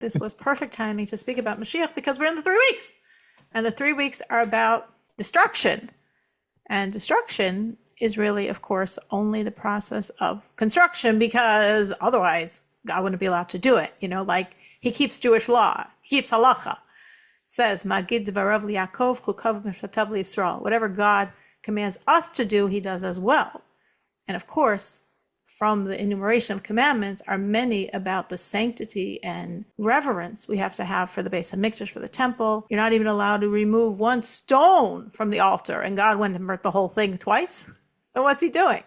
this was perfect timing to speak about Mashiach because we're in the 3 weeks. And the 3 weeks are about destruction. And destruction is really, of course, only the process of construction, because otherwise God wouldn't be allowed to do it. Like he keeps Jewish law, he keeps halacha. It says, Magid Dvarav Yaakov Chukav Mishpatav Yisrael. Whatever God commands us to do, he does as well. And of course, from the enumeration of commandments are many about the sanctity and reverence we have to have for the Beis HaMikdash, for the temple. You're not even allowed to remove one stone from the altar, and God went and burnt the whole thing twice. So what's he doing?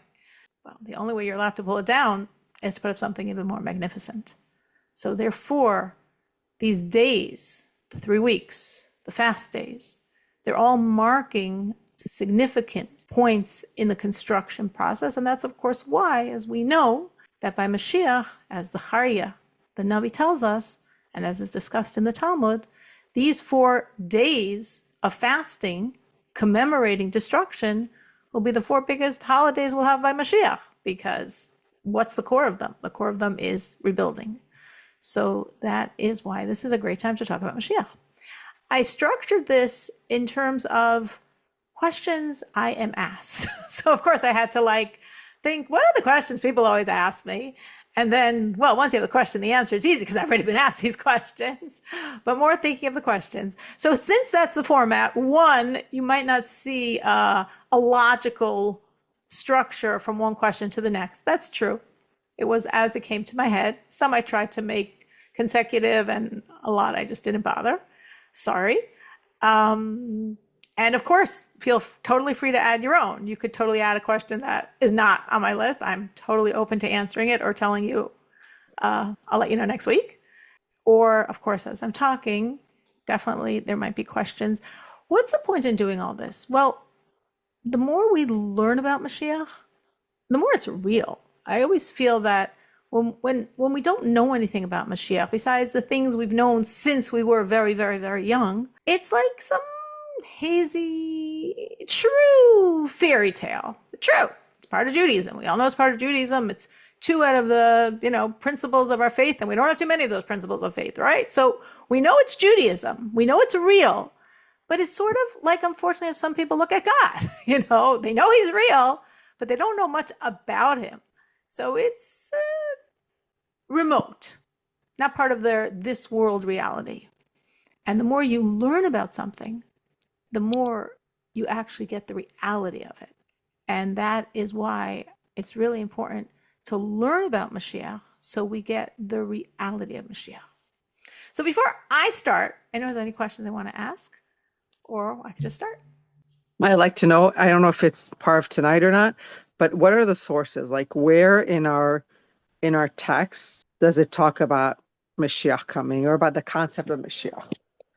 Well, the only way you're allowed to pull it down is to put up something even more magnificent. So therefore, these days, the 3 weeks, the fast days, they're all marking significant points in the construction process. And that's, of course, why, as we know, that by Mashiach, as the Charya, the Navi tells us, and as is discussed in the Talmud, these 4 days of fasting commemorating destruction will be the 4 biggest holidays we'll have by Mashiach, because what's the core of them? The core of them is rebuilding. So that is why this is a great time to talk about Mashiach. I structured this in terms of questions I am asked. So of course I had to think, what are the questions people always ask me? And then, well, once you have the question, the answer is easy because I've already been asked these questions, but more thinking of the questions. So since that's the format, one, you might not see a logical structure from one question to the next. That's true. It was as it came to my head. Some I tried to make consecutive, and a lot I just didn't bother. Sorry. And of course, feel totally free to add your own. You could totally add a question that is not on my list. I'm totally open to answering it or telling you, I'll let you know next week. Or, of course, as I'm talking, definitely there might be questions. What's the point in doing all this? Well, the more we learn about Mashiach, the more it's real. I always feel that when we don't know anything about Mashiach, besides the things we've known since we were very, very, very young, it's like some hazy, true fairy tale. True. It's part of Judaism. We all know it's part of Judaism. It's 2 out of the, principles of our faith, and we don't have too many of those principles of faith, right? So we know it's Judaism. We know it's real, but it's sort of like, unfortunately, if some people look at God, they know he's real, but they don't know much about him. So it's remote, not part of their this world reality. And the more you learn about something, the more you actually get the reality of it. And that is why it's really important to learn about Mashiach so we get the reality of Mashiach. So before I start, anyone has any questions they want to ask? Or I could just start. I'd like to know, I don't know if it's part of tonight or not, but what are the sources? Like where in our text does it talk about Mashiach coming or about the concept of Mashiach?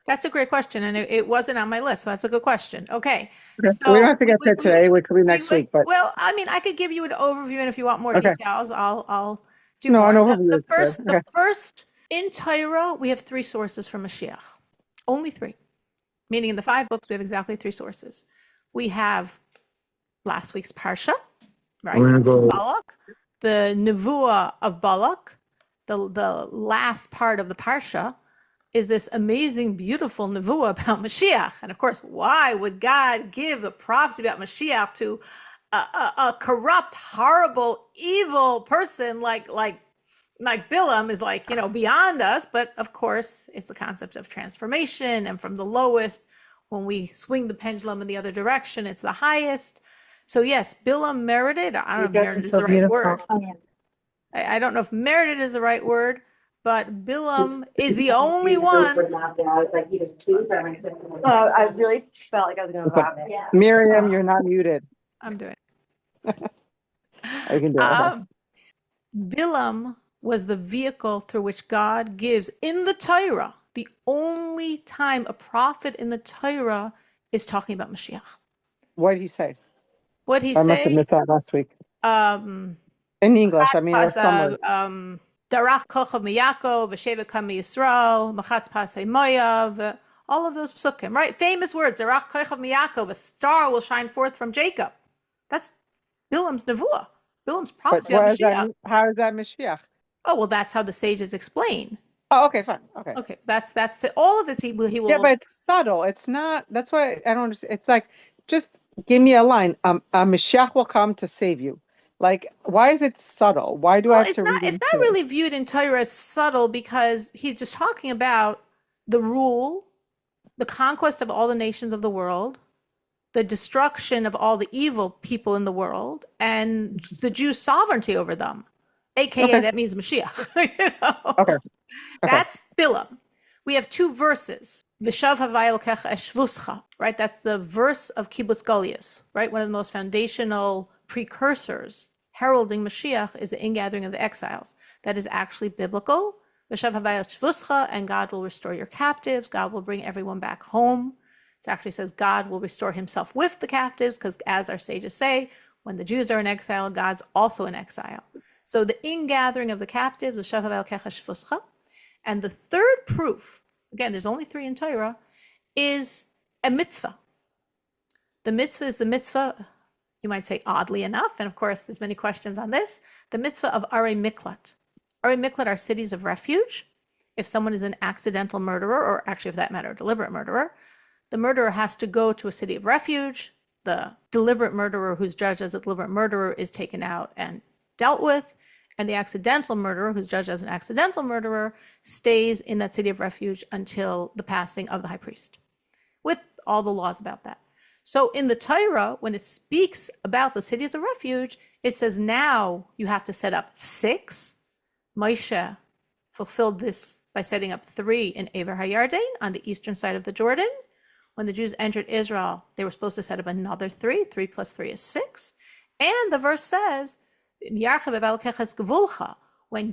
That's a great question, and it wasn't on my list, so that's a good question. Okay. So we don't have to get to it today. We could be next week. But well, I could give you an overview, and if you want more details, I'll do more. An overview the first in Torah, we have 3 sources for Mashiach. Only 3. Meaning in the 5 books, we have exactly 3 sources. We have last week's Parsha, right? Balak, the Nevuah of Balak, the last part of the Parsha, is this amazing, beautiful nevuah about Mashiach. And of course, why would God give a prophecy about Mashiach to a corrupt, horrible, evil person like Bilam is beyond us? But of course, it's the concept of transformation. And from the lowest, when we swing the pendulum in the other direction, it's the highest. So yes, Bilam merited. I don't know if merited is the right word. I don't know if merited is the right word. But Bilam is the only one. I really felt like I was going to vomit. Yeah. Miriam, you're not muted. I'm doing it. I can do it. Bilam was the vehicle through which God gives in the Torah. The only time a prophet in the Torah is talking about Mashiach. What did he say? What did he say? I must have missed that last week. In English, or somewhere. Darach kochav miyakov, v'sheva kam miyisrael, machatz pasei moyav, all of those psukim, right? Famous words. Darach kochav miyakov, a star will shine forth from Jacob. That's Bilam's nevuah. Bilam's prophecy of Mashiach. How is that Mashiach? Oh, well, that's how the sages explain. Oh, okay, fine. Okay. Okay, that's all of it. Yeah, but it's subtle. It's not, that's why I don't understand. It's like, just give me a line. A Mashiach will come to save you. Like, why is it subtle? Why do I Well, have to read it's not into it? really viewed in Torah as subtle because he's just talking about the rule, the conquest of all the nations of the world, the destruction of all the evil people in the world, and the Jews' sovereignty over them. AKA Okay. that means Mashiach. You know? Okay. Okay. That's Bilam. We have two verses. V'shav havai Elokecha eshvuscha, right? That's the verse of Kibbutz Goliath, right? One of the most foundational precursors heralding Mashiach is the ingathering of the exiles. That is actually biblical. V'shav havai eshvuscha, and God will restore your captives. God will bring everyone back home. It actually says God will restore himself with the captives, because as our sages say, when the Jews are in exile, God's also in exile. So the ingathering of the captives, v'shav havai Elokecha eshvuscha. And the third proof, again, there's only 3 in Torah, is a mitzvah. The mitzvah is the mitzvah, you might say oddly enough, and of course there's many questions on this, the mitzvah of Arei Miklat. Arei Miklat are cities of refuge. If someone is an accidental murderer, or actually, for that matter, a deliberate murderer, the murderer has to go to a city of refuge. The deliberate murderer who's judged as a deliberate murderer is taken out and dealt with. And the accidental murderer, who's judged as an accidental murderer, stays in that city of refuge until the passing of the high priest, with all the laws about that. So in the Torah, when it speaks about the cities of refuge, it says now you have to set up 6. Moshe fulfilled this by setting up 3 in Ever HaYarden on the eastern side of the Jordan. When the Jews entered Israel, they were supposed to set up another 3. 3 plus 3 is 6. And the verse says, when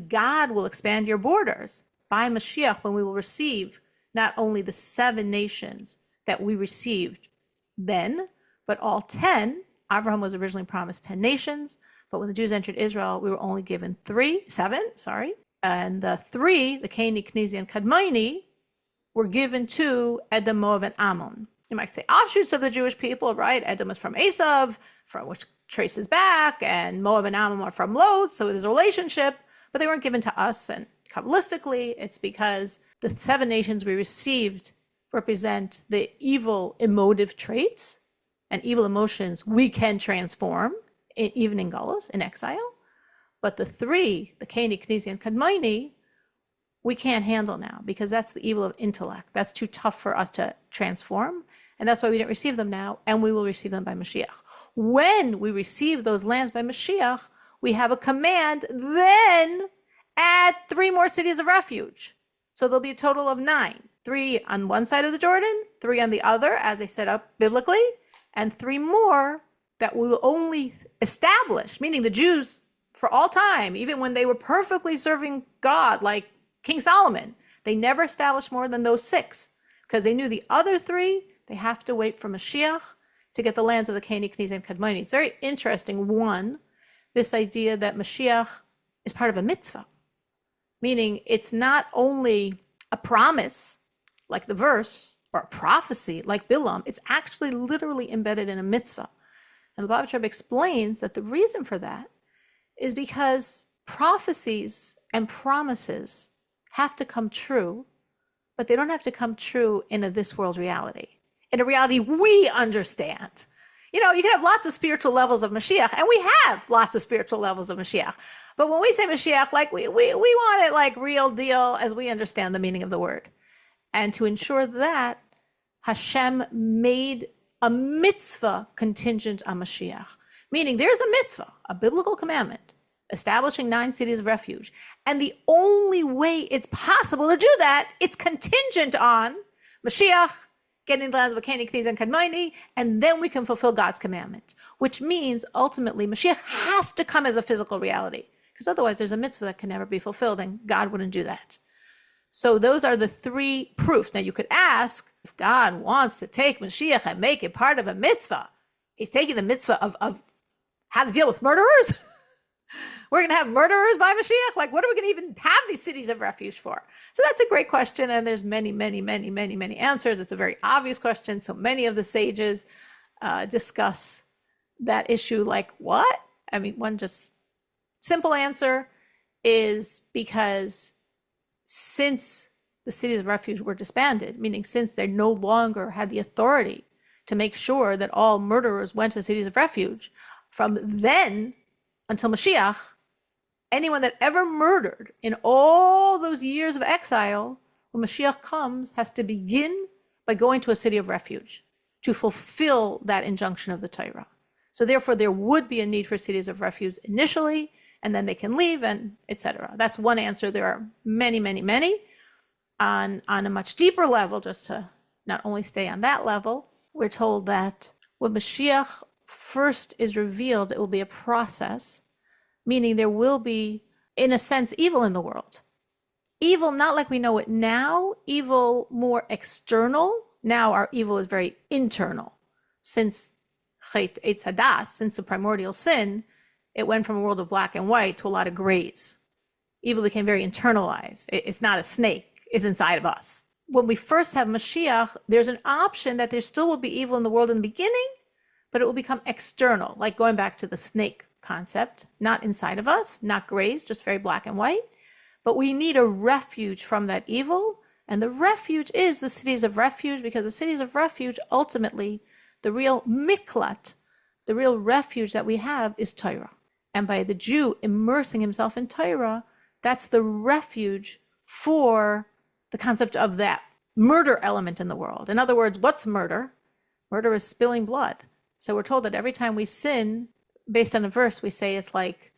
God will expand your borders, by Mashiach, when we will receive not only the 7 nations that we received then, but all 10. Abraham was originally promised 10 nations, but when the Jews entered Israel, we were only given 7, and the 3, the Canaanite, Kenizi, and Kadmoni, were given to Edom, Moab, and Ammon. You might say offshoots of the Jewish people, right? Edom is from Esav, from which traces back, and Moab and Ammon are from Lot, so there's a relationship, but they weren't given to us. And Kabbalistically, it's because the 7 nations we received represent the evil emotive traits and evil emotions we can transform, even in Galus, in exile. But the 3, the Canaanite, Kenizi, and Kadmoni, we can't handle now, because that's the evil of intellect. That's too tough for us to transform. And that's why we didn't receive them now, and we will receive them by Mashiach. When we receive those lands by Mashiach, we have a command, then add 3 more cities of refuge. So there'll be a total of 9. 3 on one side of the Jordan, 3 on the other, as they set up biblically, and 3 more that we will only establish, meaning the Jews for all time, even when they were perfectly serving God, like King Solomon, they never established more than those 6, because they knew the other 3, they have to wait for Mashiach to get the lands of the Canaanite, Kenizi, and Kadmoni. It's very interesting, one, this idea that Mashiach is part of a mitzvah, meaning it's not only a promise, like the verse, or a prophecy, like Bilam, it's actually literally embedded in a mitzvah. And the Baba Rebbe explains that the reason for that is because prophecies and promises have to come true, but they don't have to come true in a this world reality, in a reality we understand. You know, you can have lots of spiritual levels of Mashiach, and we have lots of spiritual levels of Mashiach. But when we say Mashiach, like we want it like real deal as we understand the meaning of the word. And to ensure that, Hashem made a mitzvah contingent on Mashiach, meaning there's a mitzvah, a biblical commandment, establishing 9 cities of refuge. And the only way it's possible to do that, it's contingent on Mashiach getting the lands of Canaanite, Kenizi, and Kadmoni, and then we can fulfill God's commandment, which means ultimately Mashiach has to come as a physical reality, because otherwise there's a mitzvah that can never be fulfilled, and God wouldn't do that. So those are the 3 proofs. Now you could ask, if God wants to take Mashiach and make it part of a mitzvah, he's taking the mitzvah of how to deal with murderers? We're going to have murderers by Mashiach? Like, what are we going to even have these cities of refuge for? So that's a great question, and there's many, many, many, many, many answers. It's a very obvious question. So many of the sages discuss that issue like, what? I mean, one just simple answer is because since the cities of refuge were disbanded, meaning since they no longer had the authority to make sure that all murderers went to cities of refuge, from then until Moshiach, anyone that ever murdered in all those years of exile, when Moshiach comes, has to begin by going to a city of refuge to fulfill that injunction of the Torah. So therefore, there would be a need for cities of refuge initially, and then they can leave, and etc. That's one answer. There are many, many, many. On a much deeper level, just to not only stay on that level, we're told that when Mashiach first is revealed, it will be a process, meaning there will be, in a sense, evil in the world. Evil not like we know it now, evil more external. Now our evil is very internal. Since Chet Eitz Hadas, since the primordial sin, it went from a world of black and white to a lot of grays. Evil became very internalized. It's not a snake, it's inside of us. When we first have Mashiach, there's an option that there still will be evil in the world in the beginning, but it will become external, like going back to the snake concept, not inside of us, not grays, just very black and white. But we need a refuge from that evil, and the refuge is the cities of refuge, because the cities of refuge, ultimately, the real miklat, the real refuge that we have is Torah. And by the Jew immersing himself in Torah, that's the refuge for the concept of that murder element in the world. In other words, what's murder? Murder is spilling blood. So we're told that every time we sin, based on a verse, we say it's like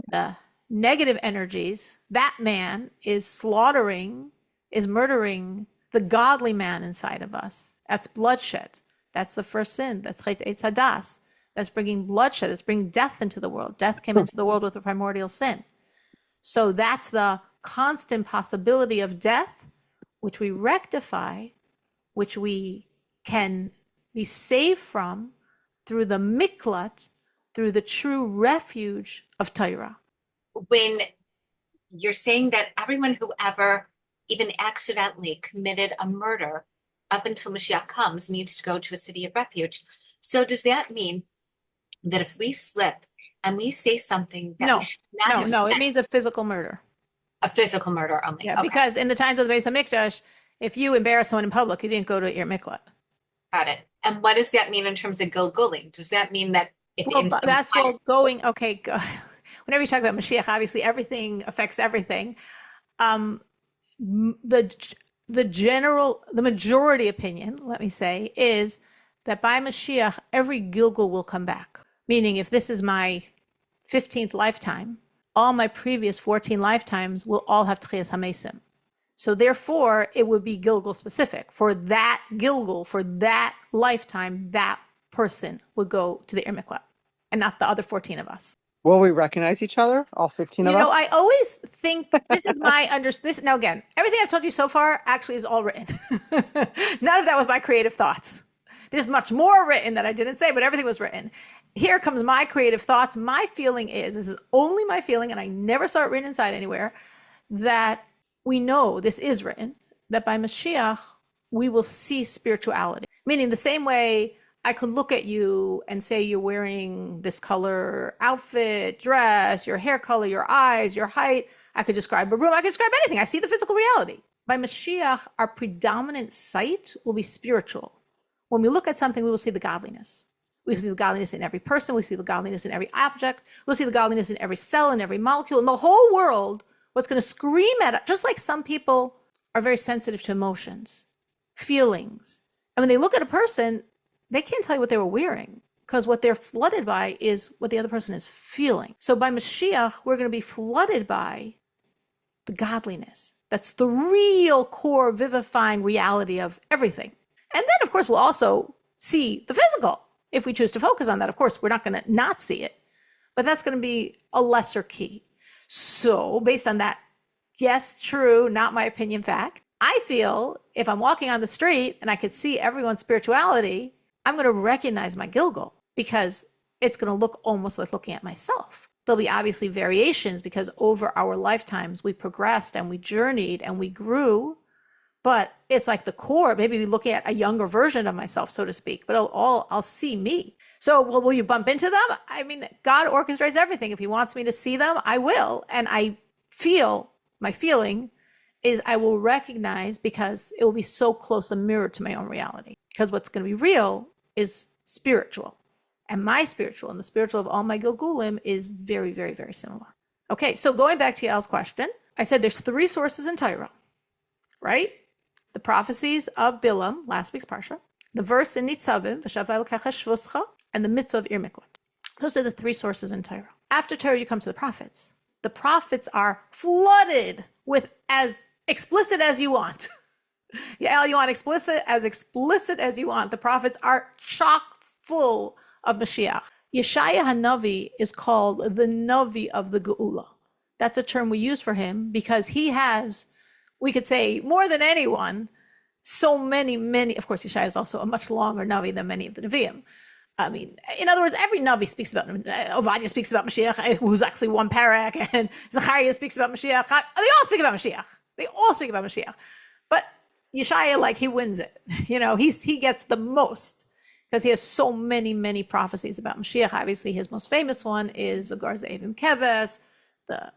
the negative energies, that man is slaughtering, is murdering the godly man inside of us. That's bloodshed. That's the first sin. That's Chet Eitz Hadas. That's bringing bloodshed. That's bringing death into the world. Death came into the world with a primordial sin. So that's the constant possibility of death, which we rectify, which we can be saved from through the miklat, through the true refuge of Torah. When you're saying that everyone who ever even accidentally committed a murder up until Mashiach comes needs to go to a city of refuge. So does that mean that if we slip and we say something that we should not have No, it said, means a physical murder. a physical murder only? Yeah, Okay. because in the times of the Beis HaMikdash, if you embarrass someone in public, you didn't go to your miklat. Got it. And what does that mean in terms of gilgulim? Does that mean that if Well, in some that's way- well going, okay, whenever you talk about Mashiach, obviously everything affects everything. The majority opinion, let me say, is that by Mashiach, every Gilgul will come back. Meaning, if this is my 15th lifetime, all my previous 14 lifetimes will all have Tchias HaMesim. So therefore, it would be Gilgul specific. For that Gilgul, for that lifetime, that person would go to the Ir Miklat, and not the other 14 of us. Will we recognize each other, all 15 of us? I always think this is my this. Now, again, everything I've told you so far actually is all written. None of that was my creative thoughts. There's much more written that I didn't say, but everything was written. Here comes my creative thoughts. My feeling is, this is only my feeling, and I never saw it written inside anywhere, that we know this is written, that by Mashiach, we will see spirituality. Meaning the same way I could look at you and say you're wearing this color outfit, dress, your hair color, your eyes, your height. I could describe a room. I could describe anything. I see the physical reality. By Mashiach, our predominant sight will be spiritual. When we look at something, we will see the godliness. We see the godliness in every person. We see the godliness in every object. We'll see the godliness in every cell, in every molecule, in the whole world. What's going to scream at us, just like some people are very sensitive to emotions, feelings. And when they look at a person, they can't tell you what they were wearing, because what they're flooded by is what the other person is feeling. So by Mashiach, we're going to be flooded by the godliness. That's the real core vivifying reality of everything. And then, of course, we'll also see the physical. If we choose to focus on that, of course, we're not going to not see it. But that's going to be a lesser key. So based on that, yes, true, not my opinion, fact, I feel if I'm walking on the street and I could see everyone's spirituality, I'm going to recognize my Gilgul, because it's going to look almost like looking at myself. There'll be obviously variations, because over our lifetimes, we progressed and we journeyed and we grew. But it's like the core, maybe looking at a younger version of myself, so to speak, but I'll see me. So will you bump into them? I mean, God orchestrates everything. If he wants me to see them, I will. And I feel my feeling is I will recognize, because it will be so close a mirror to my own reality. Because what's going to be real is spiritual. And my spiritual and the spiritual of all my Gilgulim is very, very, very similar. Okay, so going back to Yael's question, I said there's 3 sources in Torah, right? The prophecies of Bilam, last week's Parsha, the verse in Nitzavim, V'shavah Elokecha Shvuscha, and the mitzvah of Ir Miklat. Those are the 3 sources in Torah. After Torah, you come to the prophets. The prophets are flooded with as explicit as you want. Yael, you want explicit as you want. The prophets are chock full of Mashiach. Yeshaya HaNavi is called the Navi of the Geula. That's a term we use for him because he has, we could say, more than anyone, so many, of course, Yeshaya is also a much longer Navi than many of the Nevi'im. I mean, in other words, every Navi speaks about, Ovadia speaks about Mashiach, who's actually one parak, and Zechariah speaks about Mashiach. They all speak about Mashiach. They all speak about Mashiach. But Yeshaya, like, he wins it. You know, he gets the most because he has so many prophecies about Mashiach. Obviously, his most famous one is V'gar Ze'evim Keves, the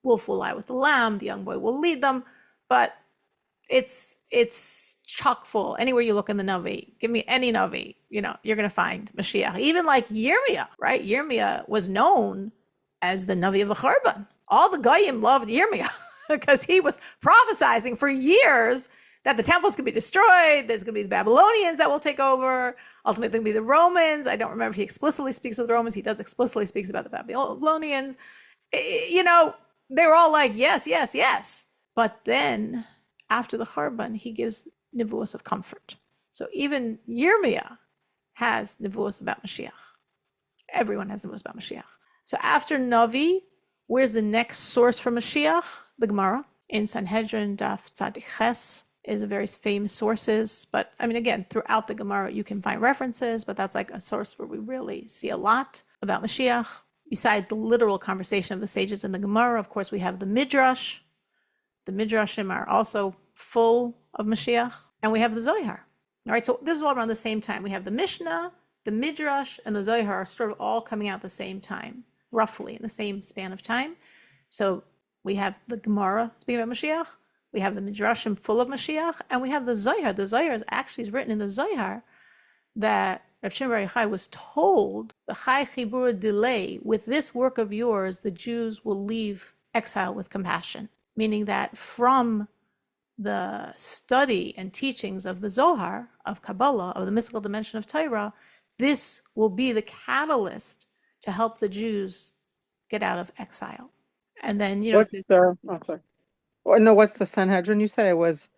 wolf will lie with the lamb, the young boy will lead them. But it's chock full. Anywhere you look in the Navi, give me any Navi, you know, you're going to find Mashiach. Even like Yirmiyah, right? Yirmiyah was known as the Navi of the Churban. All the Goyim loved Yirmiyah because he was prophesying for years that the temples could be destroyed. There's going to be the Babylonians that will take over. Ultimately, there's going to be the Romans. I don't remember if he explicitly speaks of the Romans. He does explicitly speaks about the Babylonians. You know, they were all like, yes, yes, yes. But then after the Churban, he gives nevuos of comfort. So even Yirmiyah has nevuos about Mashiach. Everyone has nevuos about Mashiach. So after Navi, where's the next source for Mashiach? The Gemara in Sanhedrin Daf Tzadik Ches is a very famous sources. But I mean, again, throughout the Gemara, you can find references, but that's like a source where we really see a lot about Mashiach. Beside the literal conversation of the sages in the Gemara, of course, we have the Midrash. The Midrashim are also full of Mashiach. And we have the Zohar. All right, so this is all around the same time. We have the Mishnah, the Midrash, and the Zohar are sort of all coming out at the same time, roughly in the same span of time. So we have the Gemara speaking about Mashiach. We have the Midrashim full of Mashiach. And we have the Zohar. The Zohar is actually written in the Zohar that Reb Shimon Bar Yochai was told, "B'chai chibur delay, with this work of yours, the Jews will leave exile with compassion." Meaning that from the study and teachings of the Zohar, of Kabbalah, of the mystical dimension of Torah, this will be the catalyst to help the Jews get out of exile. And then, you know, What's the, oh, sorry. Oh, no, what's the Sanhedrin? You said it was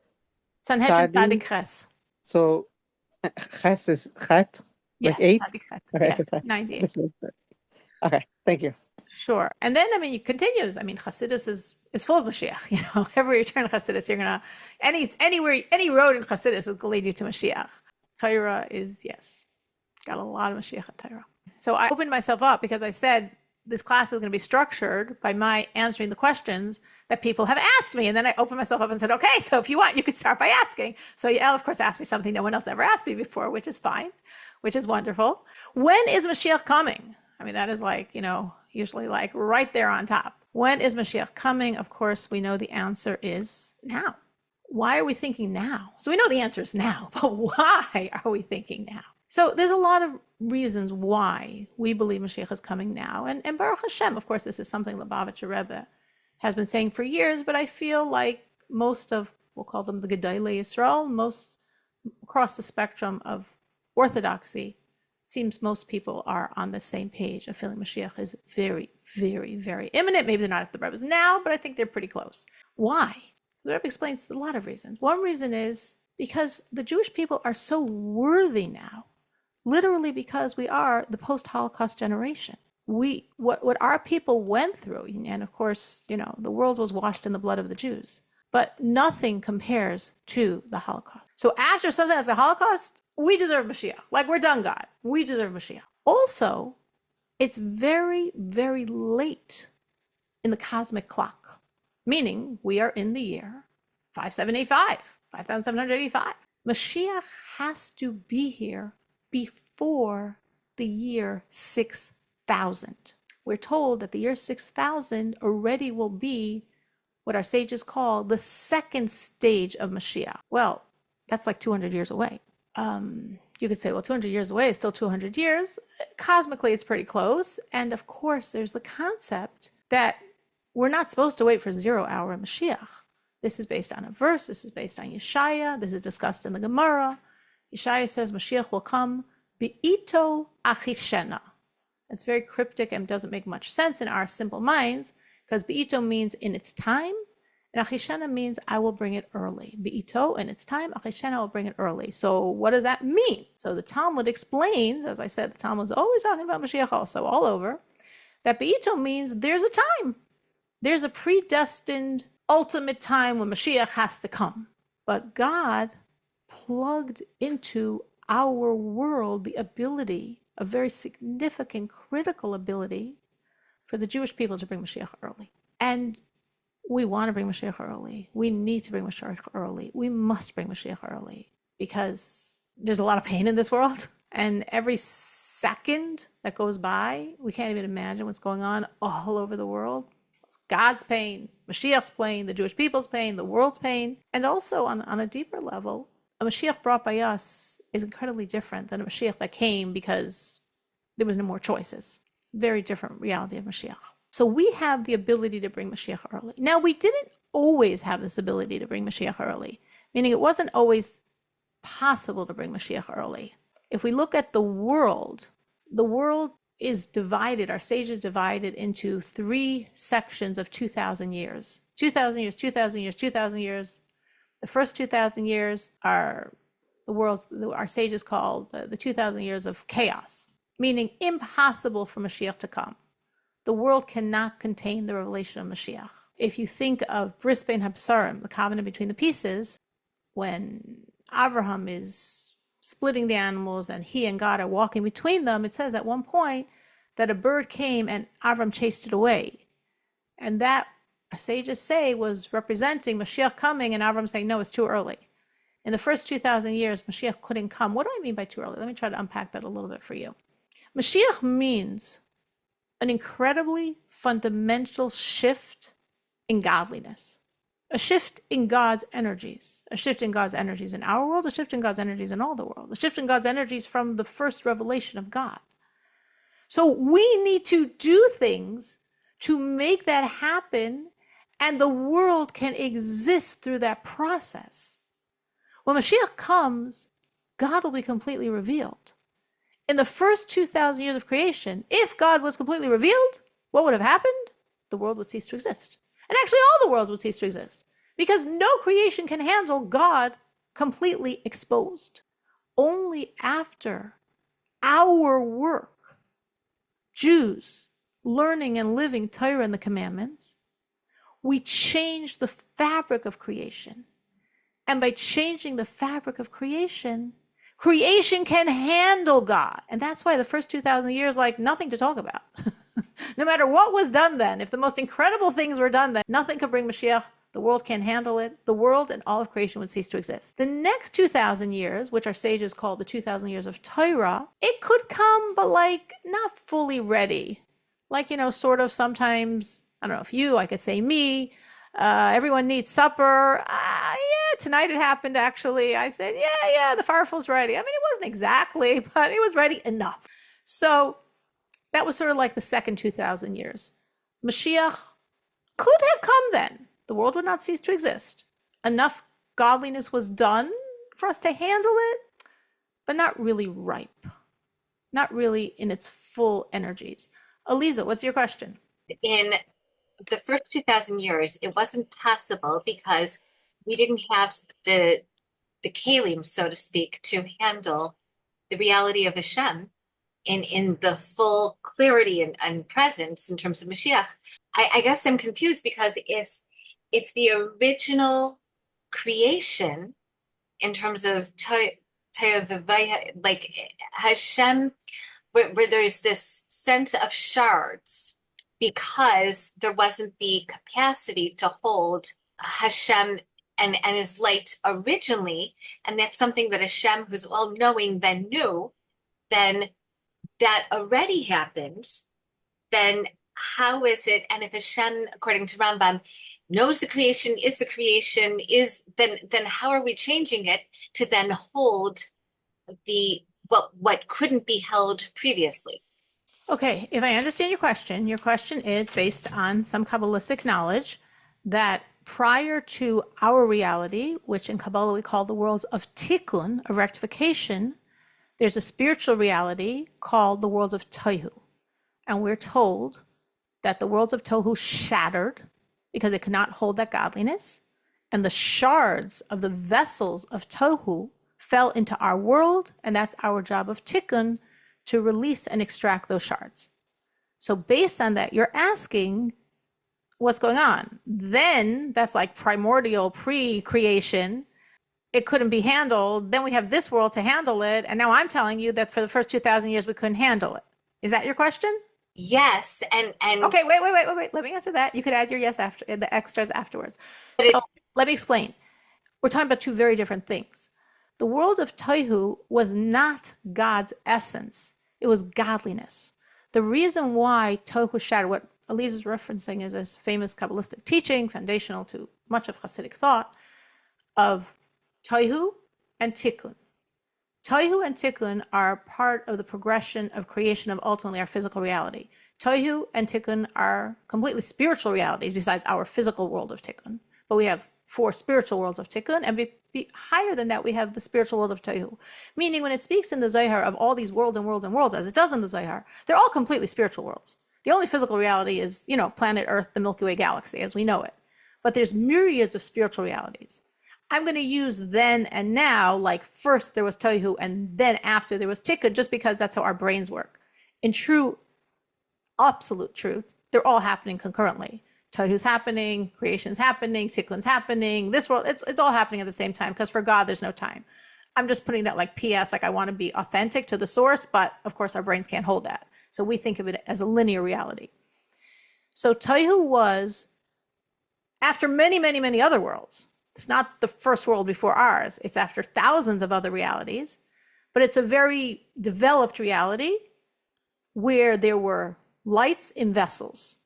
Sanhedrin Sadi. Tzadik Ches. So Ches is Chet, like 8? Tzadik Ches. Okay, Yeah, okay. 98. Okay, thank you. Sure. And then, I mean, it continues. I mean, Chassidus is full of Mashiach. You know, everywhere you turn Chassidus, you're going to, any road in Chassidus is going to lead you to Mashiach. Torah is, yes, got a lot of Mashiach in Torah. So I opened myself up because I said this class is going to be structured by my answering the questions that people have asked me. And then I opened myself up and said, okay, so if you want, you can start by asking. So Yael, of course, asked me something no one else ever asked me before, which is fine, which is wonderful. When is Mashiach coming? I mean, that is like, you know, usually like right there on top. When is Mashiach coming? Of course, we know the answer is now. Why are we thinking now? So we know the answer is now, but why are we thinking now? So there's a lot of reasons why we believe Mashiach is coming now. And Baruch Hashem, of course, this is something Lubavitcher Rebbe has been saying for years, but I feel like most of, we'll call them the Gedolei Yisrael, most across the spectrum of orthodoxy, seems most people are on the same page of feeling Mashiach is very, very, very imminent. Maybe they're not at the Rebbe's now, but I think they're pretty close. Why? The Rebbe explains a lot of reasons. One reason is because the Jewish people are so worthy now, literally because we are the post-Holocaust generation. What our people went through, and of course, you know, the world was washed in the blood of the Jews, but nothing compares to the Holocaust. So after something like the Holocaust, we deserve Mashiach. Like, we're done, God. We deserve Mashiach. Also, it's very, very late in the cosmic clock, meaning we are in the year 5785. Mashiach has to be here before the year 6000. We're told that the year 6000 already will be what our sages call the second stage of Mashiach. Well, that's like 200 years away. You could say, well, 200 years away is still 200 years. Cosmically, it's pretty close. And of course, there's the concept that we're not supposed to wait for 0 hour Mashiach. This is based on a verse. This is based on Yeshaya. This is discussed in the Gemara. Yeshaya says Mashiach will come bi'ito achishena. It's very cryptic and doesn't make much sense in our simple minds, because bi'ito means in its time, and achishena means I will bring it early. Bi'ito, in its time, achishena will bring it early. So what does that mean? So the Talmud explains, as I said, the Talmud is always talking about Mashiach also, all over, that bi'ito means there's a time. There's a predestined ultimate time when Mashiach has to come. But God plugged into our world the ability, a very significant, critical ability for the Jewish people to bring Mashiach early. And we want to bring Mashiach early. We need to bring Mashiach early. We must bring Mashiach early because there's a lot of pain in this world. And every second that goes by, we can't even imagine what's going on all over the world. God's pain, Mashiach's pain, the Jewish people's pain, the world's pain. And also on a deeper level, a Mashiach brought by us is incredibly different than a Mashiach that came because there was no more choices. Very different reality of Mashiach. So we have the ability to bring Mashiach early. Now, we didn't always have this ability to bring Mashiach early, meaning it wasn't always possible to bring Mashiach early. If we look at the world is divided, our sages divided into 3 sections of 2,000 years. 2,000 years, 2,000 years, 2,000 years. The first 2,000 years are our sages call the 2,000 years of chaos, meaning impossible for Mashiach to come. The world cannot contain the revelation of Mashiach. If you think of Bris Bein Habsarim, the covenant between the pieces, when Abraham is splitting the animals and he and God are walking between them, it says at one point that a bird came and Abraham chased it away. And that, sages say, was representing Mashiach coming, and Abraham saying, no, it's too early. In the first 2,000 years, Mashiach couldn't come. What do I mean by too early? Let me try to unpack that a little bit for you. Mashiach means an incredibly fundamental shift in godliness, a shift in God's energies, a shift in God's energies in our world, a shift in God's energies in all the world, a shift in God's energies from the first revelation of God. So we need to do things to make that happen, and the world can exist through that process. When Mashiach comes, God will be completely revealed. In the first 2,000 years of creation, if God was completely revealed, what would have happened? The world would cease to exist. And actually all the worlds would cease to exist, because no creation can handle God completely exposed. Only after our work, Jews learning and living Torah and the commandments, we change the fabric of creation. And by changing the fabric of creation, creation can handle God. And that's why the first 2,000 years, like nothing to talk about. No matter what was done then, if the most incredible things were done then, nothing could bring Mashiach. The world can't handle it. The world and all of creation would cease to exist. The next 2,000 years, which our sages call the 2,000 years of Torah, it could come, but like not fully ready. Like, sort of sometimes, I don't know if you, I could say me, everyone needs supper. Yeah, tonight it happened actually. I said, yeah, the farfel's ready. I mean, it wasn't exactly, but it was ready enough. So that was sort of like the second 2,000 years. Mashiach could have come then. The world would not cease to exist. Enough godliness was done for us to handle it, but not really ripe. Not really in its full energies. Aliza, what's your question? In the first 2,000 years, it wasn't possible because we didn't have the kalim, so to speak, to handle the reality of Hashem in the full clarity and presence in terms of Mashiach. I guess I'm confused because if it's the original creation in terms of like Hashem, where there's this sense of shards, because there wasn't the capacity to hold Hashem and his light originally, and that's something that Hashem, who's all-knowing, then knew, then that already happened, then how is it, and if Hashem, according to Rambam, knows the creation, is the creation, is then how are we changing it to then hold the what couldn't be held previously? Okay, if I understand your question is based on some Kabbalistic knowledge that prior to our reality, which in Kabbalah we call the worlds of tikkun, of rectification, there's a spiritual reality called the worlds of tohu. And we're told that the worlds of tohu shattered because it could not hold that godliness. And the shards of the vessels of tohu fell into our world, and that's our job of tikkun, to release and extract those shards. So based on that, you're asking what's going on. Then that's like primordial pre-creation. It couldn't be handled. Then we have this world to handle it. And now I'm telling you that for the first 2,000 years, we couldn't handle it. Is that your question? Yes, and Okay, wait. Let me answer that. You could add your yes after the extras afterwards. So let me explain. We're talking about two very different things. The world of Tohu was not God's essence. It was godliness. The reason why Tohu shattered, what Elise is referencing is this famous Kabbalistic teaching, foundational to much of Hasidic thought, of Tohu and Tikkun. Tohu and Tikkun are part of the progression of creation of ultimately our physical reality. Tohu and Tikkun are completely spiritual realities besides our physical world of Tikkun. But we have 4 spiritual worlds of Tikkun, and higher than that, we have the spiritual world of Tohu. Meaning, when it speaks in the Zohar of all these worlds and worlds and worlds, as it does in the Zohar, they're all completely spiritual worlds. The only physical reality is, planet Earth, the Milky Way galaxy, as we know it. But there's myriads of spiritual realities. I'm going to use then and now, like first there was Tohu, and then after there was Tikkun, just because that's how our brains work. In true, absolute truth, they're all happening concurrently. Tohu's happening, creation's happening, Tikkun's happening, this world, it's all happening at the same time, because for God, there's no time. I'm just putting that like PS, like I want to be authentic to the source, but of course our brains can't hold that. So we think of it as a linear reality. So Tohu was, after many, many, many other worlds, it's not the first world before ours, it's after thousands of other realities, but it's a very developed reality where there were lights in vessels.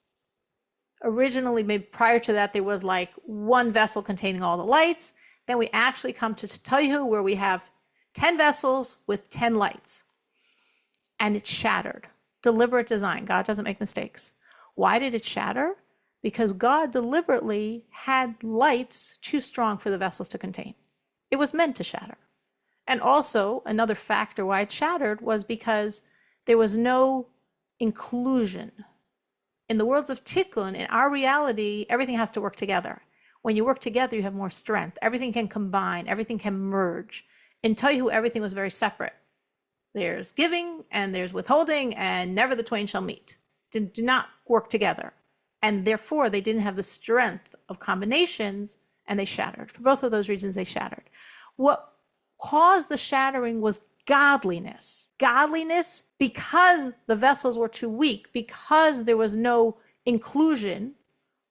Originally, maybe prior to that, there was like one vessel containing all the lights. Then we actually come to Tohu, where we have 10 vessels with 10 lights. And it shattered. Deliberate design. God doesn't make mistakes. Why did it shatter? Because God deliberately had lights too strong for the vessels to contain. It was meant to shatter. And also, another factor why it shattered was because there was no inclusion. In the worlds of Tikkun, in our reality, everything has to work together. When you work together, you have more strength. Everything can combine. Everything can merge. In Tohu, everything was very separate. There's giving and there's withholding, and never the twain shall meet. Do not work together. And therefore, they didn't have the strength of combinations, and they shattered. For both of those reasons, they shattered. What caused the shattering was godliness. Godliness, because the vessels were too weak, because there was no inclusion,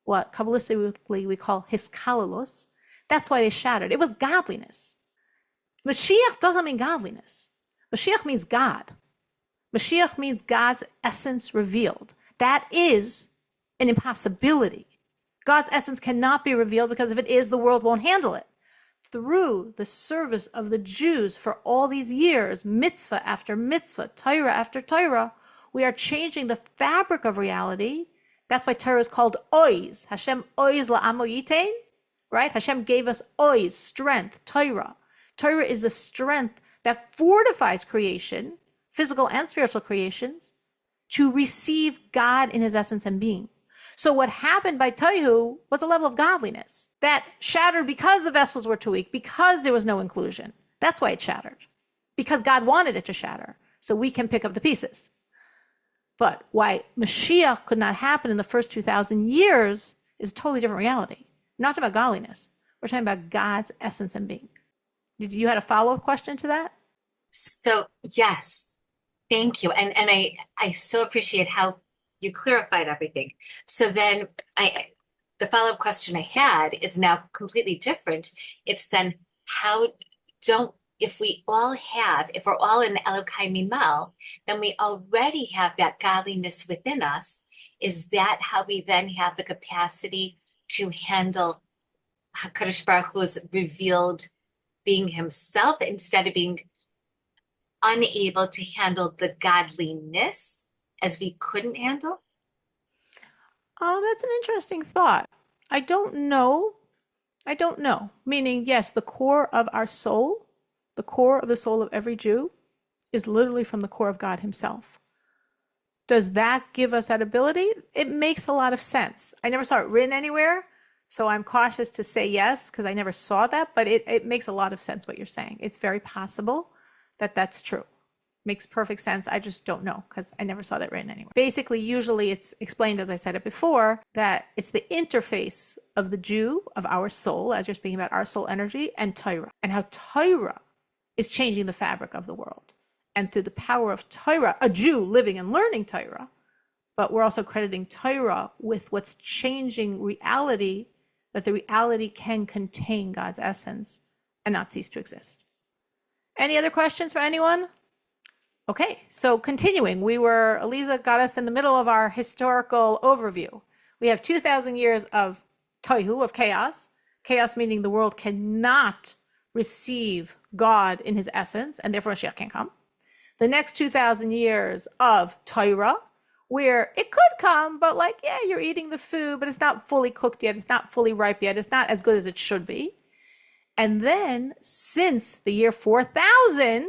what Kabbalistically we call hiskalalos, that's why they shattered. It was godliness. Moshiach doesn't mean godliness. Moshiach means God. Moshiach means God's essence revealed. That is an impossibility. God's essence cannot be revealed, because if it is, the world won't handle it. Through the service of the Jews for all these years, mitzvah after mitzvah, Torah after Torah, we are changing the fabric of reality. That's why Torah is called oiz. Hashem oiz la'amo yitain, right? Hashem gave us oiz, strength, Torah. Torah is the strength that fortifies creation, physical and spiritual creations, to receive God in his essence and being. So what happened by Tohu was a level of godliness that shattered because the vessels were too weak, because there was no inclusion. That's why it shattered, because God wanted it to shatter, so we can pick up the pieces. But why Mashiach could not happen in the first 2,000 years is a totally different reality. We're not talking about godliness. We're talking about God's essence and being. Did you had a follow-up question to that? So yes, thank you. And I so appreciate how you clarified everything. So then the follow-up question I had is now completely different. It's then if we're all in Elokai Mimel, then we already have that godliness within us. Is that how we then have the capacity to handle HaKadosh Baruch Hu's revealed being himself instead of being unable to handle the godliness as we couldn't handle? Oh, that's an interesting thought. I don't know. I don't know. Meaning, yes, the core of our soul, the core of the soul of every Jew is literally from the core of God himself. Does that give us that ability? It makes a lot of sense. I never saw it written anywhere, so I'm cautious to say yes because I never saw that, but it makes a lot of sense what you're saying. It's very possible that that's true. Makes perfect sense. I just don't know because I never saw that written anywhere. Basically, usually it's explained, as I said it before, that it's the interface of the Jew, of our soul, as you're speaking about our soul energy, and Torah, and how Torah is changing the fabric of the world. And through the power of Torah, a Jew living and learning Torah, but we're also crediting Torah with what's changing reality, that the reality can contain God's essence and not cease to exist. Any other questions for anyone? Okay, so continuing, Eliza got us in the middle of our historical overview. We have 2,000 years of tohu, of chaos meaning the world cannot receive God in his essence, and therefore Mashiach can't come. The next 2,000 years of Torah, where it could come, but like, yeah, you're eating the food, but it's not fully cooked yet, it's not fully ripe yet, it's not as good as it should be. And then, since the year 4,000,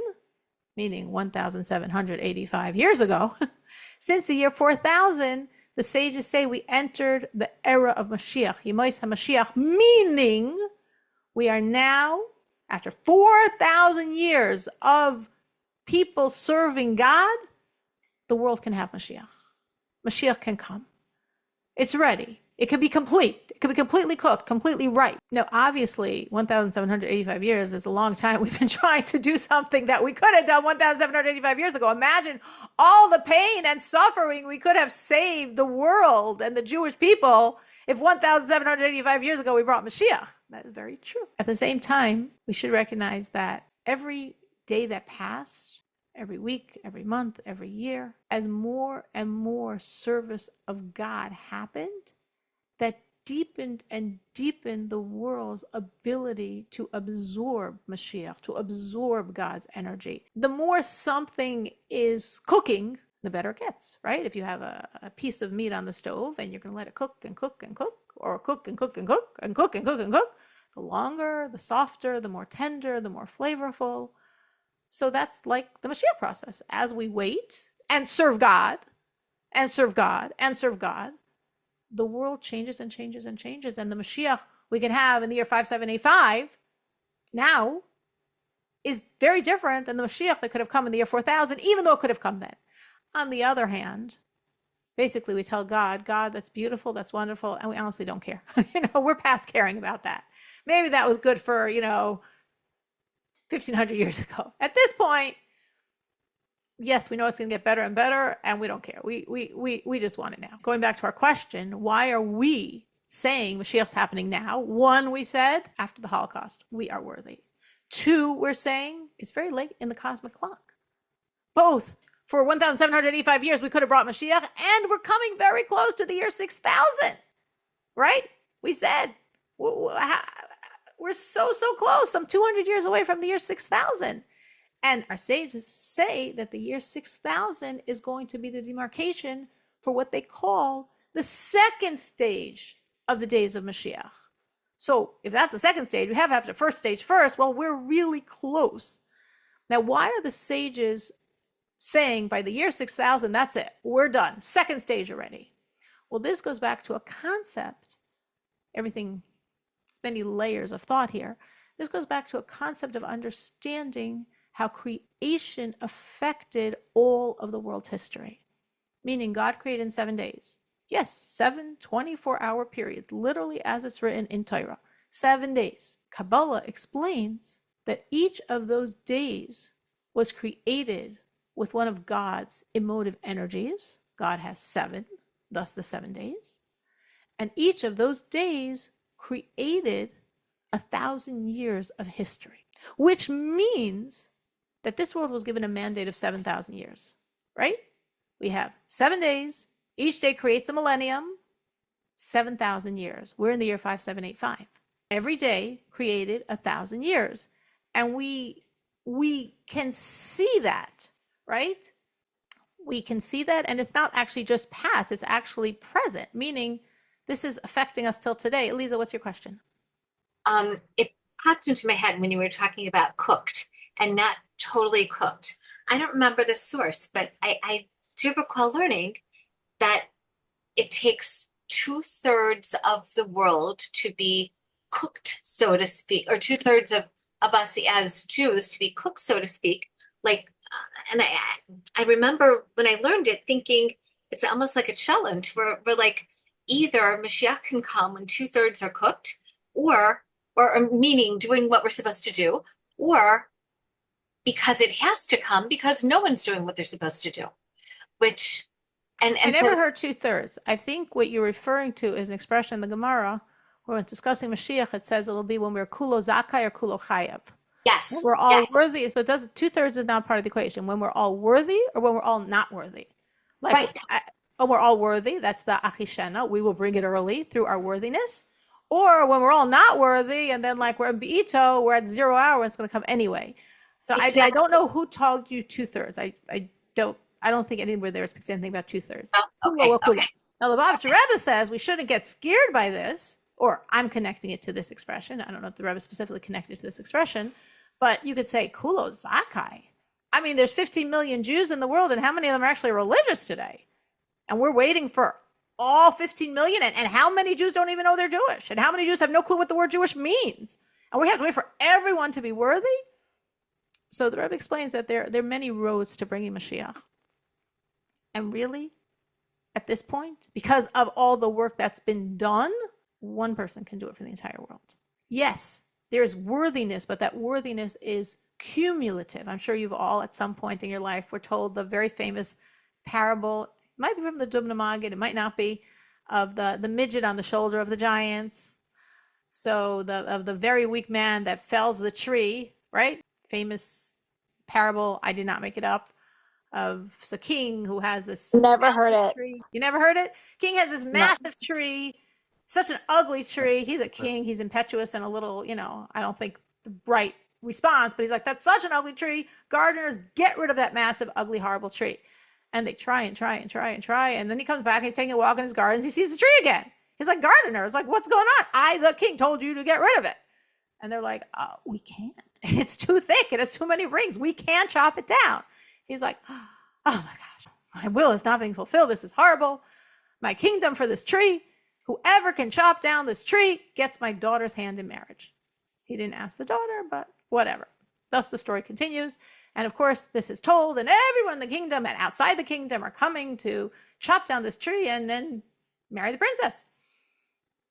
meaning 1,785 years ago, since the year 4,000, the sages say we entered the era of Moshiach, Yemos HaMashiach, meaning we are now, after 4,000 years of people serving God, the world can have Mashiach. Mashiach can come. It's ready. It could be complete. It could be completely cooked, completely ripe. Now, obviously, 1,785 years is a long time. We've been trying to do something that we could have done 1,785 years ago. Imagine all the pain and suffering we could have saved the world and the Jewish people if 1,785 years ago we brought Mashiach. That is very true. At the same time, we should recognize that every day that passed, every week, every month, every year, as more and more service of God happened, that deepened and deepened the world's ability to absorb Mashiach, to absorb God's energy. The more something is cooking, the better it gets, right? If you have a piece of meat on the stove and you're going to let it cook and cook and cook, or cook and cook and cook and cook and cook and cook, the longer, the softer, the more tender, the more flavorful. So that's like the Mashiach process. As we wait and serve God and serve God and serve God, the world changes and changes and changes. And the Mashiach we can have in the year 5785 now is very different than the Mashiach that could have come in the year 4000, even though it could have come then. On the other hand, basically we tell God, God, that's beautiful, that's wonderful, and we honestly don't care. We're past caring about that. Maybe that was good for, 1,500 years ago. At this point, yes, we know it's going to get better and better, and we don't care. We just want it now. Going back to our question, why are we saying Mashiach's happening now? One, we said, after the Holocaust, we are worthy. Two, we're saying it's very late in the cosmic clock. Both, for 1,785 years, we could have brought Mashiach, and we're coming very close to the year 6,000, right? We said, we're so close. I'm 200 years away from the year 6,000. And our sages say that the year 6,000 is going to be the demarcation for what they call the second stage of the days of Mashiach. So if that's the second stage, we have to have the first stage first. Well, we're really close. Now, why are the sages saying by the year 6,000, that's it, we're done, second stage already? Well, this goes back to a concept, everything, many layers of thought here. This goes back to a concept of understanding how creation affected all of the world's history. Meaning God created in 7 days. Yes, 7 24-hour periods, literally as it's written in Torah. 7 days. Kabbalah explains that each of those days was created with one of God's emotive energies. God has 7, thus the 7 days. And each of those days created 1,000 years of history, which means that this world was given a mandate of 7,000 years, right? We have 7 days. Each day creates a millennium. 7,000 years. We're in the year 5785. Every day created 1,000 years. And we can see that, right? We can see that, and it's not actually just past, it's actually present, meaning this is affecting us till today. Eliza, what's your question? It popped into my head when you were talking about cooked and not totally cooked. I don't remember the source, but I do recall learning that it takes 2/3 of the world to be cooked, so to speak, or 2/3 of us as Jews to be cooked, so to speak. Like, and I remember when I learned it thinking it's almost like a challenge where we're like, either Mashiach can come when 2/3 are cooked, or meaning doing what we're supposed to do, or because it has to come because no one's doing what they're supposed to do, which, and I never both- heard 2/3. I think what you're referring to is an expression in the Gemara where it's discussing Mashiach. It says it'll be when we're kulo zakai or kulo chayav. yes, When we're all yes, worthy. So it does 2/3 is not part of the equation. When we're all worthy or when we're all not worthy. Like, right. we're all worthy. That's the achishena. We will bring it early through our worthiness. Or when we're all not worthy and then like we're in Be'ito, we're at 0 hour, it's going to come anyway. So I Exactly. don't know who told you 2/3. I don't think anywhere there speaks anything about 2/3. Oh, okay, Kulo, kulo. okay. Now, the Lubavitcher Rebbe says we shouldn't get scared by this, or I'm connecting it to this expression. I don't know if the Rebbe specifically connected to this expression, but you could say kulo zakai. I mean, there's 15 million Jews in the world, and how many of them are actually religious today? And we're waiting for all 15 million. And how many Jews don't even know they're Jewish? And how many Jews have no clue what the word Jewish means? And we have to wait for everyone to be worthy? So the Rebbe explains that there are many roads to bringing Mashiach. And really, at this point, because of all the work that's been done, one person can do it for the entire world. Yes, there's worthiness, but that worthiness is cumulative. I'm sure you've all at some point in your life were told the very famous parable, it might be from the Dubna Maggid, it might not be, of the midget on the shoulder of the giants. So of the very weak man that fells the tree, right? Famous parable, I did not make it up, of a king who has this Never heard massive it. tree. You never heard it? King has this massive tree, such an ugly tree. He's a king. He's impetuous and a little, I don't think the right response, but he's like, that's such an ugly tree. Gardeners, get rid of that massive, ugly, horrible tree. And they try and try and try and try. And then he comes back and he's taking a walk in his gardens. He sees the tree again. He's like, gardeners, like, what's going on? I, the king, told you to get rid of it. And they're like, we can't. It's too thick. It has too many rings. We can't chop it down. He's like, oh my gosh, my will is not being fulfilled. This is horrible. My kingdom for this tree. Whoever can chop down this tree gets my daughter's hand in marriage. He didn't ask the daughter, but whatever. Thus the story continues. And of course, this is told, and everyone in the kingdom and outside the kingdom are coming to chop down this tree and then marry the princess.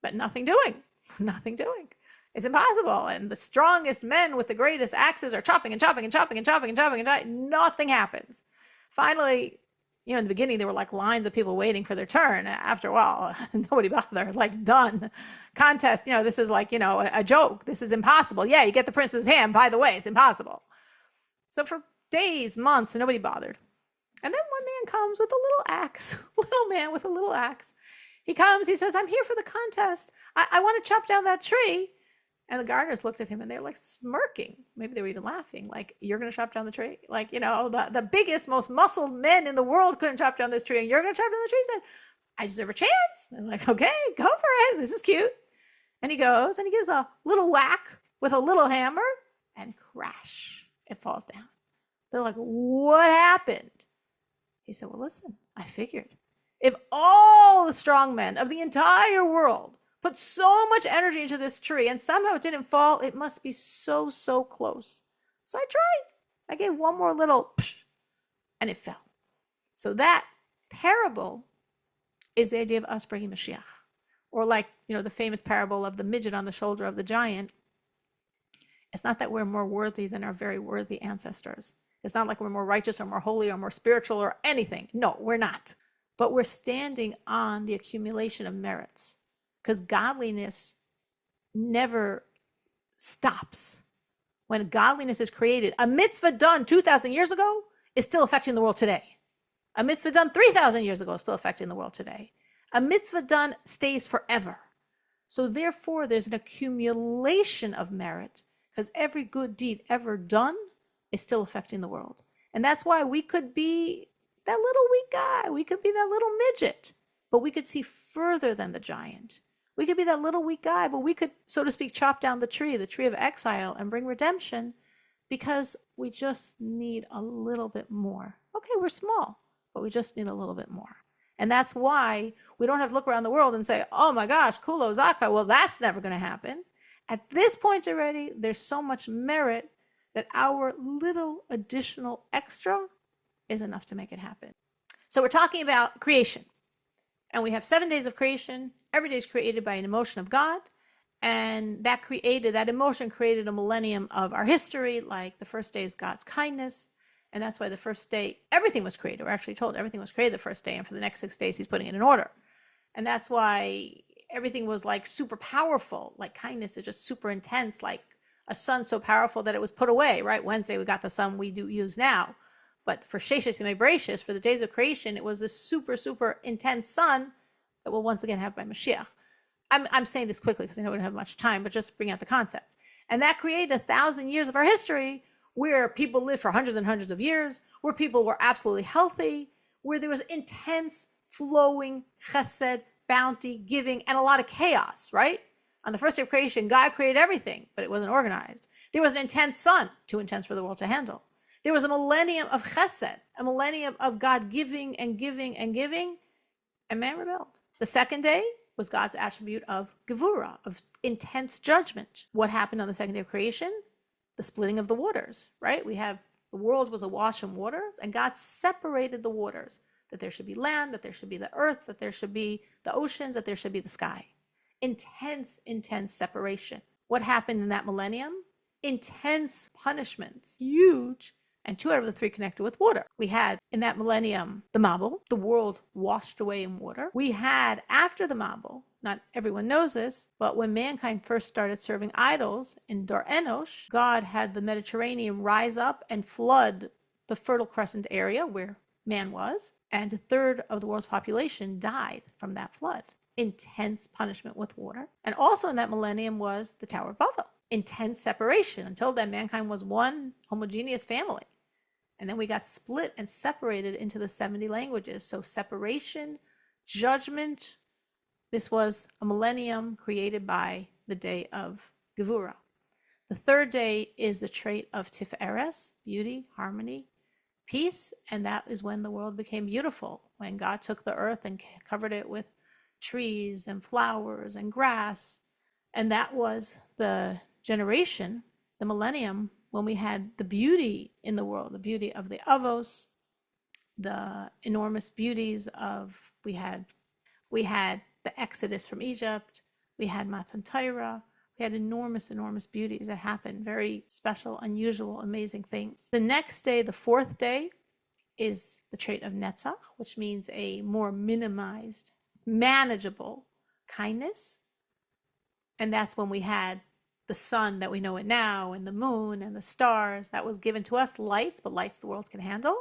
But nothing doing. Nothing doing. It's impossible. And the strongest men with the greatest axes are chopping and chopping and chopping and chopping and chopping and chopping. Nothing happens. Finally, in the beginning, there were like lines of people waiting for their turn. After a while, nobody bothered. Like, done. Contest. This is like, a joke. This is impossible. Yeah, you get the prince's hand. By the way, it's impossible. So for days, months, nobody bothered. And then one man comes with a little axe. Little man with a little axe. He comes. He says, I'm here for the contest. I want to chop down that tree. And the gardeners looked at him and they're like smirking. Maybe they were even laughing. Like, you're going to chop down the tree? Like, the biggest, most muscled men in the world couldn't chop down this tree. And you're going to chop down the tree? He said, I deserve a chance. They're like, okay, go for it. This is cute. And he goes and he gives a little whack with a little hammer and crash, it falls down. They're like, what happened? He said, well, listen, I figured if all the strong men of the entire world put so much energy into this tree and somehow it didn't fall, it must be so, so close. So I tried. I gave one more little psh, and it fell. So that parable is the idea of us bringing Mashiach. Or like, the famous parable of the midget on the shoulder of the giant. It's not that we're more worthy than our very worthy ancestors. It's not like we're more righteous or more holy or more spiritual or anything. No, we're not. But we're standing on the accumulation of merits. Because godliness never stops. When godliness is created, a mitzvah done 2,000 years ago is still affecting the world today. A mitzvah done 3,000 years ago is still affecting the world today. A mitzvah done stays forever. So therefore, there's an accumulation of merit because every good deed ever done is still affecting the world. And that's why we could be that little weak guy. We could be that little midget, but we could see further than the giant. We could be that little weak guy, but we could, so to speak, chop down the tree of exile, and bring redemption because we just need a little bit more. Okay, we're small, but we just need a little bit more. And that's why we don't have to look around the world and say, oh my gosh, Kulo Zaka. Well, that's never going to happen. At this point already, there's so much merit that our little additional extra is enough to make it happen. So we're talking about creation. And we have 7 days of creation. Every day is created by an emotion of God. And that emotion created a millennium of our history. Like the first day is God's kindness. And that's why the first day, everything was created. We're actually told everything was created the first day. And for the next 6 days, he's putting it in order. And that's why everything was like super powerful. Like kindness is just super intense. Like a sun so powerful that it was put away, right? Wednesday, we got the sun we do use now. But for Sheshes and Mebrachis, for the days of creation, it was this super, super intense sun that we'll once again have by Moshiach. I'm saying this quickly because I know we don't have much time, but just bring out the concept. And that created 1,000 years of our history where people lived for hundreds and hundreds of years, where people were absolutely healthy, where there was intense flowing chesed, bounty, giving, and a lot of chaos, right? On the first day of creation, God created everything, but it wasn't organized. There was an intense sun, too intense for the world to handle. There was a millennium of chesed, a millennium of God giving and giving and giving, and man rebelled. The second day was God's attribute of gevura, of intense judgment. What happened on the second day of creation? The splitting of the waters, right? We have the world was awash in waters, and God separated the waters, that there should be land, that there should be the earth, that there should be the oceans, that there should be the sky. Intense, intense separation. What happened in that millennium? Intense punishments, huge, and 2 out of the 3 connected with water. We had in that millennium the Mabul, the world washed away in water. We had after the Mabul, not everyone knows this, but when mankind first started serving idols in Dor Enosh, God had the Mediterranean rise up and flood the Fertile Crescent area where man was, and 1/3 of the world's population died from that flood. Intense punishment with water. And also in that millennium was the Tower of Babel. Intense separation. Until then, mankind was one homogeneous family. And then we got split and separated into the 70 languages. So separation, judgment. This was a millennium created by the day of Gevura. The third day is the trait of Tiferes, beauty, harmony, peace. And that is when the world became beautiful. When God took the earth and covered it with trees and flowers and grass. And that was the generation, the millennium, when we had the beauty in the world, the beauty of the Avos, the enormous beauties of, we had the Exodus from Egypt, we had Matan Torah, we had enormous, enormous beauties that happened, very special, unusual, amazing things. The next day, the fourth day, is the trait of Netzach, which means a more minimized, manageable kindness. And that's when we had the sun that we know it now, and the moon and the stars. That was given to us, lights, but lights the world can handle.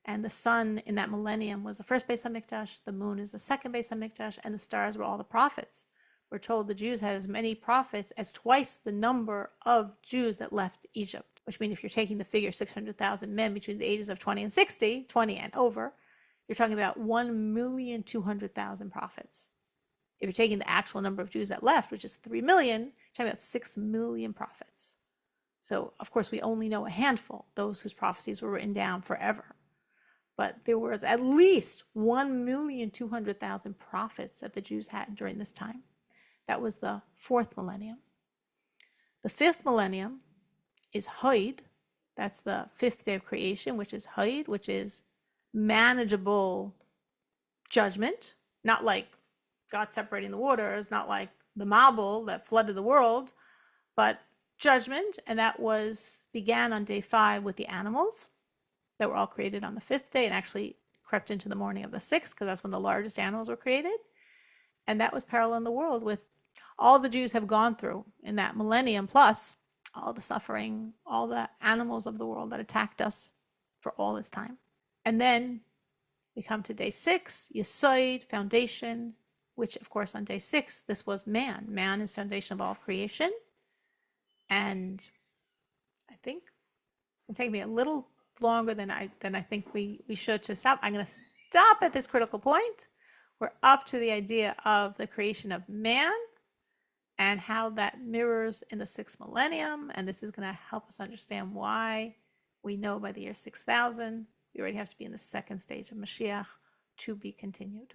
And the sun in that millennium was the first Beis HaMikdash, the moon is the second Beis HaMikdash, and the stars were all the prophets. We're told the Jews had as many prophets as twice the number of Jews that left Egypt, which means if you're taking the figure 600,000 men between the ages of 20 and 60, 20 and over, you're talking about 1,200,000 prophets. If you're taking the actual number of Jews that left, which is 3 million, you're talking about 6 million prophets. So, of course, we only know a handful, those whose prophecies were written down forever. But there was at least 1,200,000 prophets that the Jews had during this time. That was the 4th millennium. The 5th millennium is Hod. That's the 5th day of creation, which is Hod, which is manageable judgment, not like God separating the waters, not like the Mabul that flooded the world, but judgment. And that began on day 5 with the animals that were all created on the 5th day and actually crept into the morning of the 6th, because that's when the largest animals were created. And that was parallel in the world with all the Jews have gone through in that millennium, plus all the suffering, all the animals of the world that attacked us for all this time. And then We come to day 6, Yesod, foundation, which of course on day 6, this was man. Man is foundation of all of creation. And I think it's going to take me a little longer than I think we should to stop. I'm going to stop at this critical point. We're up to the idea of the creation of man and how that mirrors in the 6th millennium. And this is going to help us understand why we know by the year 6000 we already have to be in the second stage of Moshiach, to be continued.